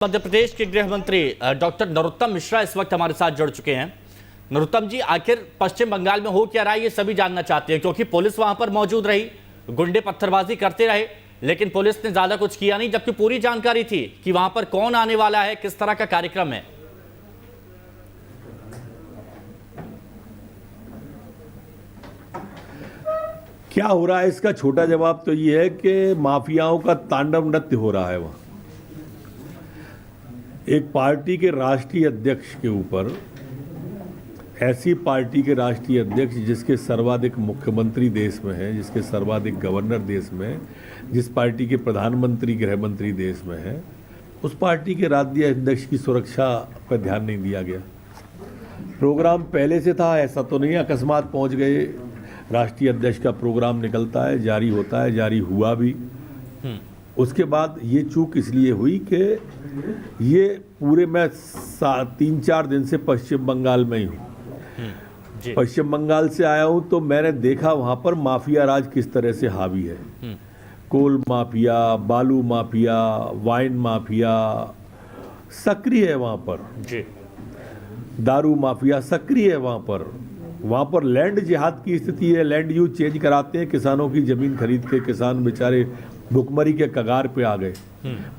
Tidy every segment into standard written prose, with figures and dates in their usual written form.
मध्य प्रदेश के गृह मंत्री डॉक्टर नरोत्तम मिश्रा इस वक्त हमारे साथ जुड़ चुके हैं। नरोत्तम जी, आखिर पश्चिम बंगाल में हो क्या रहा है ये सभी जानना चाहते हैं, क्योंकि पुलिस वहां पर मौजूद रही, गुंडे पत्थरबाजी करते रहे, लेकिन पुलिस ने ज्यादा कुछ किया नहीं, जबकि पूरी जानकारी थी कि वहां पर कौन आने वाला है, किस तरह का कार्यक्रम है। क्या हो रहा है इसका छोटा जवाब तो ये है कि माफियाओं का तांडव नृत्य हो रहा है वहां। एक पार्टी के राष्ट्रीय अध्यक्ष के ऊपर, ऐसी पार्टी के राष्ट्रीय अध्यक्ष जिसके सर्वाधिक मुख्यमंत्री देश में हैं, जिसके सर्वाधिक गवर्नर देश में हैं, जिस पार्टी के प्रधानमंत्री गृह मंत्री देश में हैं, उस पार्टी के राज्य अध्यक्ष की सुरक्षा पर ध्यान नहीं दिया गया। प्रोग्राम पहले से था, ऐसा तो नहीं अकस्मात पहुंच गए। राष्ट्रीय अध्यक्ष का प्रोग्राम निकलता है, जारी होता है, जारी हुआ भी। उसके बाद ये चूक इसलिए हुई कि ये पूरे मैं 3-4 दिन से पश्चिम बंगाल में ही हूँ। पश्चिम बंगाल से आया हूँ तो मैंने देखा वहाँ पर माफिया राज किस तरह से हावी है। कोल माफिया, बालू माफिया, वाइन माफिया सक्रिय है वहाँ पर जी। दारू माफिया सक्रिय है वहाँ पर लैंड जिहाद की स्थिति है। लैंड यूज चेंज कराते हैं, किसानों की जमीन खरीद के किसान बेचारे भुखमरी के कगार पे आ गए।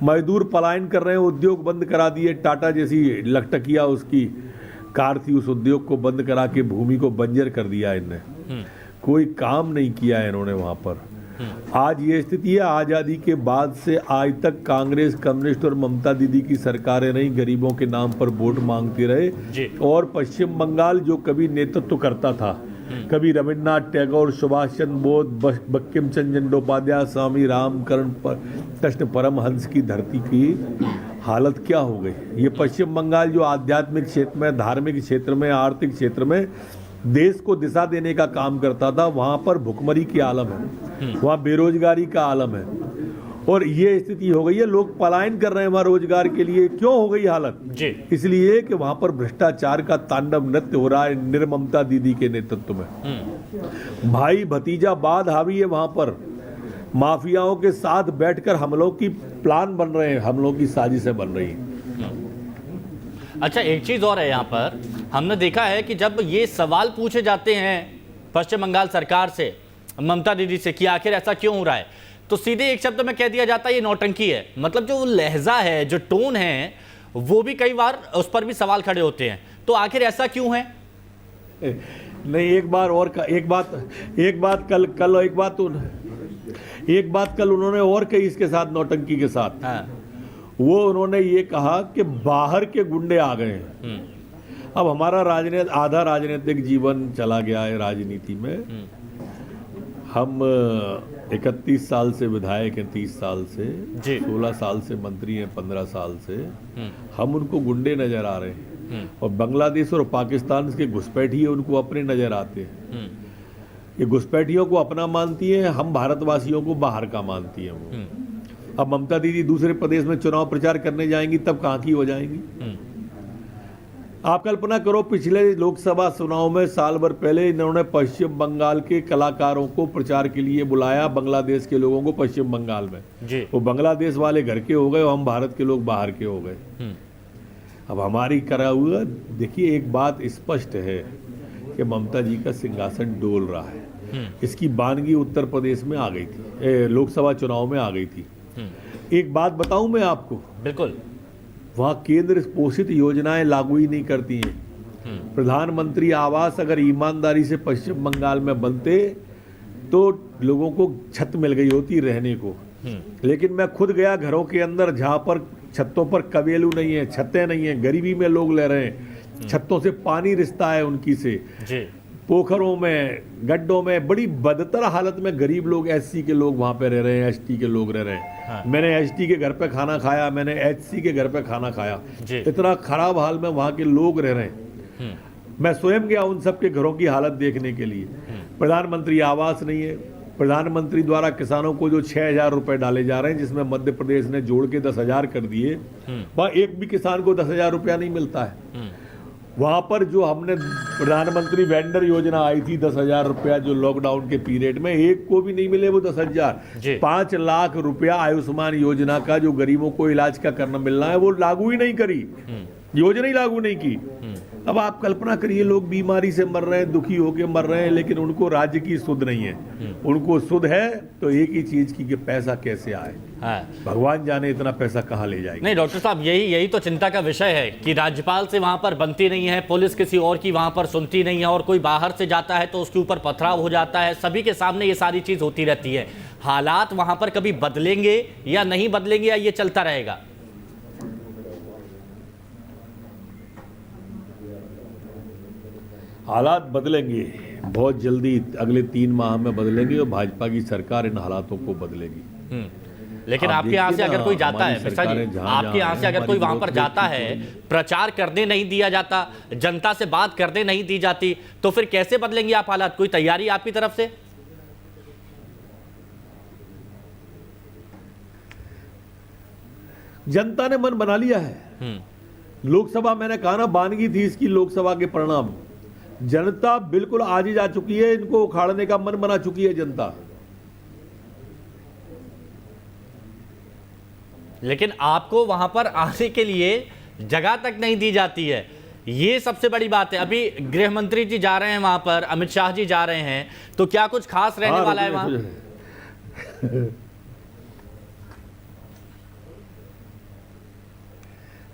मजदूर पलायन कर रहे हैं, उद्योग बंद करा दिए। टाटा जैसी लखटकिया उसकी कार थी, उस उद्योग को बंद करा के भूमि को बंजर कर दिया इनने। कोई काम नहीं किया इन्होंने वहां पर। आज ये स्थिति है। आजादी के बाद से आज तक कांग्रेस, कम्युनिस्ट और ममता दीदी की सरकारें नहीं गरीबों के नाम पर वोट मांगते रहे। और पश्चिम बंगाल जो कभी नेतृत्व करता था, कभी रविन्द्रनाथ टैगोर, सुभाष चंद्र बोस, बंकिम चंद्र चट्टोपाध्याय, स्वामी रामकरण कृष्ण परमहंस की धरती की हालत क्या हो गई। ये पश्चिम बंगाल जो आध्यात्मिक क्षेत्र में, धार्मिक क्षेत्र में, आर्थिक क्षेत्र में देश को दिशा देने का काम करता था, वहां पर भुखमरी की आलम है, वहां बेरोजगारी का आलम है। और ये स्थिति हो गई है, लोग पलायन कर रहे हैं वहां रोजगार के लिए। क्यों हो गई हालत जी? इसलिए कि वहां पर भ्रष्टाचार का तांडव नृत्य हो रहा है निर्ममता दीदी के नेतृत्व में। भाई भतीजा बाद हावी है वहां पर। माफियाओं के साथ बैठकर हमलों की प्लान बन रहे हैं, हमलों की साजिशें बन रही हैं। अच्छा, एक चीज और है यहाँ पर, हमने देखा है कि जब ये सवाल पूछे जाते हैं पश्चिम बंगाल सरकार से, ममता दीदी से, कि आखिर ऐसा क्यों हो रहा है, तो सीधे एक शब्द में कह दिया जाता है ये नौटंकी है। मतलब जो लहजा है, जो टोन है, वो भी कई बार उस पर भी सवाल खड़े होते हैं। तो आखिर ऐसा क्यों है? नहीं, एक बात कल उन्होंने और कही इसके साथ, नौटंकी के साथ। वो उन्होंने ये कहा कि बाहर के गुंडे आ गए हैं। अब हमारा आधा राजनीतिक जीवन चला गया है राजनीति में। हम 31 साल से विधायक हैं, 30 साल से, 16 साल से मंत्री हैं, 15 साल से। हम उनको गुंडे नजर आ रहे हैं। और बांग्लादेश और पाकिस्तान के घुसपैठी उनको अपने नजर आते हैं। ये घुसपैठियों को अपना मानती है, हम भारतवासियों को बाहर का मानती है वो। अब ममता दीदी दूसरे प्रदेश में चुनाव प्रचार करने जाएंगी तब कहाँ की हो जाएंगी। आप कल्पना करो, पिछले लोकसभा चुनाव में साल भर पहले इन्होंने पश्चिम बंगाल के कलाकारों को प्रचार के लिए बुलाया, बांग्लादेश के लोगों को पश्चिम बंगाल में। वो बांग्लादेश वाले घर के हो गए, हम भारत के लोग बाहर के हो गए। अब हमारी करा हुआ, देखिए एक बात स्पष्ट है कि ममता जी का सिंहासन डोल रहा है। इसकी बानगी उत्तर प्रदेश में आ गई थी, लोकसभा चुनाव में आ गई थी। एक बात बताऊं मैं आपको, बिल्कुल, वहां केंद्र पोषित योजनाएं लागू ही नहीं करती हैं। प्रधानमंत्री आवास अगर ईमानदारी से पश्चिम बंगाल में बनते तो लोगों को छत मिल गई होती रहने को। लेकिन मैं खुद गया घरों के अंदर, जहां पर छतों पर कबेलू नहीं है, छतें नहीं है, गरीबी में लोग ले रहे हैं, छतों से पानी रिश्ता है उनकी से, पोखरों में, गड्ढों में, बड़ी बदतर हालत में गरीब लोग, एससी के लोग वहां पे रह रहे हैं, एसटी के लोग रह रहे हैं। मैंने एसटी के घर पे खाना खाया, मैंने एचसी के घर पे खाना खाया। इतना खराब हाल में वहां के लोग रह रहे हैं। मैं स्वयं गया उन सब के घरों की हालत देखने के लिए। प्रधानमंत्री आवास नहीं है। प्रधानमंत्री द्वारा किसानों को जो 6,000 रुपए डाले जा रहे हैं, जिसमें मध्य प्रदेश ने जोड़ के 10,000 कर दिए, वहां एक भी किसान को 10,000 रुपया नहीं मिलता है। वहां पर जो हमने प्रधानमंत्री वेंडर योजना आई थी 10,000 रुपया जो लॉकडाउन के पीरियड में, एक को भी नहीं मिले वो 10,000। जी। 5 लाख रुपया आयुष्मान योजना का जो गरीबों को इलाज का करना मिलना है वो लागू ही नहीं करी, योजना ही लागू नहीं की। अब आप कल्पना करिए, लोग बीमारी से मर रहे हैं, दुखी होकर मर रहे हैं, लेकिन उनको राज्य की सुध नहीं है। उनको सुध है तो एक ही चीज की कि पैसा कैसे आए। हाँ। भगवान जाने इतना पैसा कहाँ ले जाएंगे। नहीं डॉक्टर साहब, यही तो चिंता का विषय है कि राज्यपाल से वहां पर बनती नहीं है, पुलिस किसी और की वहां पर सुनती नहीं है, और कोई बाहर से जाता है तो उसके ऊपर पथराव हो जाता है। सभी के सामने ये सारी चीज होती रहती है। हालात वहां पर कभी बदलेंगे या नहीं बदलेंगे, या ये चलता रहेगा? हालात बदलेंगे बहुत जल्दी, अगले 3 माह में बदलेंगे और भाजपा की सरकार इन हालातों को बदलेगी। लेकिन आप आपके यहाँ से देखिए अगर ना, कोई जाता है, हमारी मिश्रा जी, सरकारें जहाँ आपके यहाँ से जहाँ अगर कोई हमारी वहां पर ग्रोथ जाता देखती है, प्रचार करने नहीं दिया जाता, जनता से बात करने नहीं दी जाती, तो फिर कैसे बदलेंगे आप हालात? कोई तैयारी आपकी तरफ से? जनता ने मन बना लिया है। लोकसभा, मैंने कहा ना, बानगी थी इसकी लोकसभा के परिणाम। जनता बिल्कुल आज ही जा चुकी है, इनको उखाड़ने का मन बना चुकी है जनता। लेकिन आपको वहां पर आने के लिए जगह तक नहीं दी जाती है, ये सबसे बड़ी बात है। अभी गृह मंत्री जी जा रहे हैं वहां पर, अमित शाह जी जा रहे हैं, तो क्या कुछ खास रहने वाला है वहां?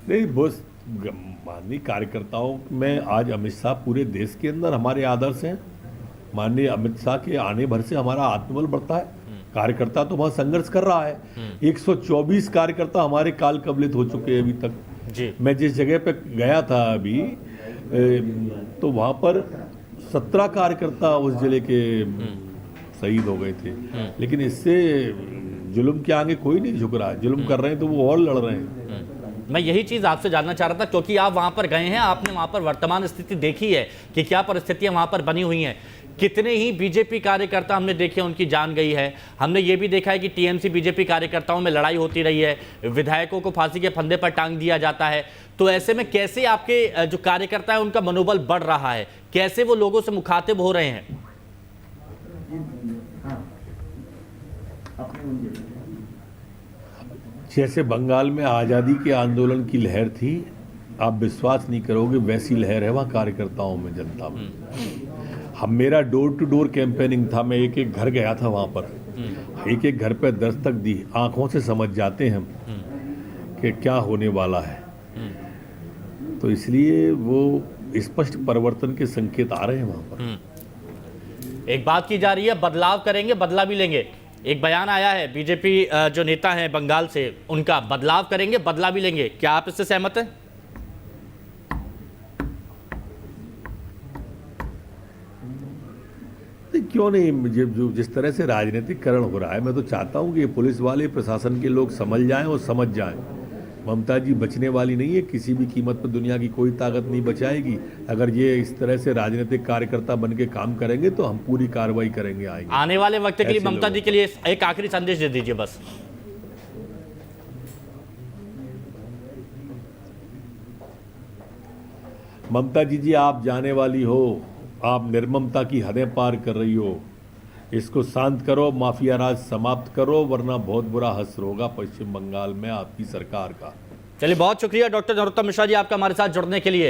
नहीं, बस माननीय कार्यकर्ताओं में आज अमित शाह पूरे देश के अंदर हमारे आदर्श हैं। माननीय अमित शाह के आने भर से हमारा आत्मबल बढ़ता है। कार्यकर्ता तो बहुत संघर्ष कर रहा है। 124 कार्यकर्ता हमारे काल कबलित हो चुके हैं अभी तक जी। मैं जिस जगह पे गया था अभी, तो वहां पर 17 कार्यकर्ता उस जिले के शहीद हो गए थे। लेकिन इससे जुल्म के आगे कोई नहीं झुक रहा है। जुल्म कर रहे हैं तो वो और लड़ रहे हैं। मैं यही चीज आपसे जानना चाह रहा था, क्योंकि आप वहां पर गए हैं, आपने वहां पर वर्तमान स्थिति देखी है कि क्या परिस्थितियां वहां पर बनी हुई हैं। कितने ही बीजेपी कार्यकर्ता हमने देखे, उनकी जान गई है। हमने ये भी देखा है कि टीएमसी बीजेपी कार्यकर्ताओं में लड़ाई होती रही है, विधायकों को फांसी के फंदे पर टांग दिया जाता है। तो ऐसे में कैसे आपके जो कार्यकर्ता है उनका मनोबल बढ़ रहा है, कैसे वो लोगों से मुखातिब हो रहे हैं? जैसे बंगाल में आज़ादी के आंदोलन की लहर थी, आप विश्वास नहीं करोगे वैसी लहर है वहाँ कार्यकर्ताओं में, जनता में। हम, मेरा डोर टू डोर कैंपेनिंग था। मैं एक एक घर गया था वहाँ पर, एक एक घर पे दस्तक दी। आंखों से समझ जाते हैं हम कि क्या होने वाला है। तो इसलिए वो स्पष्ट परिवर्तन के संकेत आ रहे हैं वहाँ पर। एक बात की जा रही है, बदलाव करेंगे, बदला भी लेंगे। एक बयान आया है बीजेपी जो नेता हैं बंगाल से, उनका, बदलाव करेंगे, बदला भी लेंगे। क्या आप इससे सहमत हैं? क्यों नहीं? मुझे जो जिस तरह से राजनीतिकरण हो रहा है, मैं तो चाहता हूं कि ये पुलिस वाले, प्रशासन के लोग समझ जाएं और समझ जाएं। ममता जी बचने वाली नहीं है, किसी भी कीमत पर दुनिया की कोई ताकत नहीं बचाएगी। अगर ये इस तरह से राजनीतिक कार्यकर्ता बन के काम करेंगे तो हम पूरी कार्रवाई करेंगे, आएंगे। आने वाले वक्त के लिए ममता जी के लिए एक आखिरी संदेश दे दीजिए बस। ममता जी, आप जाने वाली हो, आप निर्ममता की हदें पार कर रही हो। इसको शांत करो, माफिया राज समाप्त करो, वरना बहुत बुरा असर होगा पश्चिम बंगाल में आपकी सरकार का। चलिए, बहुत शुक्रिया डॉक्टर नरोत्तम मिश्रा जी आपका हमारे साथ जुड़ने के लिए।